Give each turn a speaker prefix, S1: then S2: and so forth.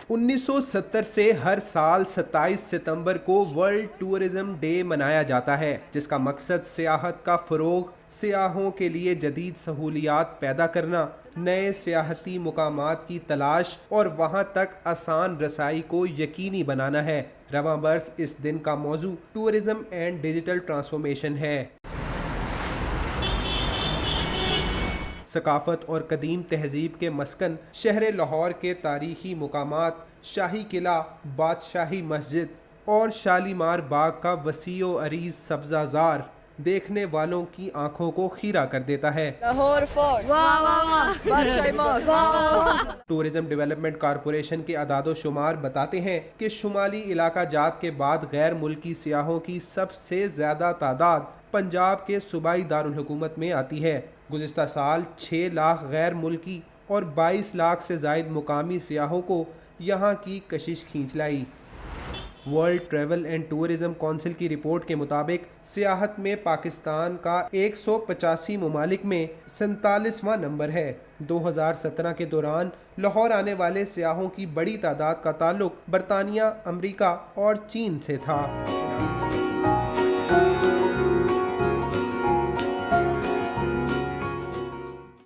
S1: 1970 سے ہر سال 27 ستمبر کو ورلڈ ٹورزم ڈے منایا جاتا ہے، جس کا مقصد سیاحت کا فروغ، سیاحوں کے لیے جدید سہولیات پیدا کرنا، نئے سیاحتی مقامات کی تلاش اور وہاں تک آسان رسائی کو یقینی بنانا ہے۔ رواں برس اس دن کا موضوع ٹورزم اینڈ ڈیجیٹل ٹرانسفارمیشن ہے۔ ثقافت اور قدیم تہذیب کے مسکن شہر لاہور کے تاریخی مقامات، شاہی قلعہ، بادشاہی مسجد اور شالیمار باغ کا وسیع و عریض سبزہ زار دیکھنے والوں کی آنکھوں کو خیرہ کر دیتا ہے۔
S2: لاہور فورٹ، واہ واہ واہ، بادشاہی ماسک، واہ واہ واہ۔
S1: ٹورزم ڈیولپمنٹ کارپوریشن کے اعداد و شمار بتاتے ہیں کہ شمالی علاقہ جات کے بعد غیر ملکی سیاحوں کی سب سے زیادہ تعداد پنجاب کے صوبائی دارالحکومت میں آتی ہے۔ گزشتہ سال 6 لاکھ غیر ملکی اور 22 لاکھ سے زائد مقامی سیاحوں کو یہاں کی کشش کھینچ لائی۔ World travel and tourism council کی رپورٹ کے مطابق سیاحت میں پاکستان کا 185 ممالک میں 47واں نمبر ہے۔ 2017 کے دوران لاہور آنے والے سیاحوں کی بڑی تعداد کا تعلق برطانیہ، امریکہ اور چین سے تھا۔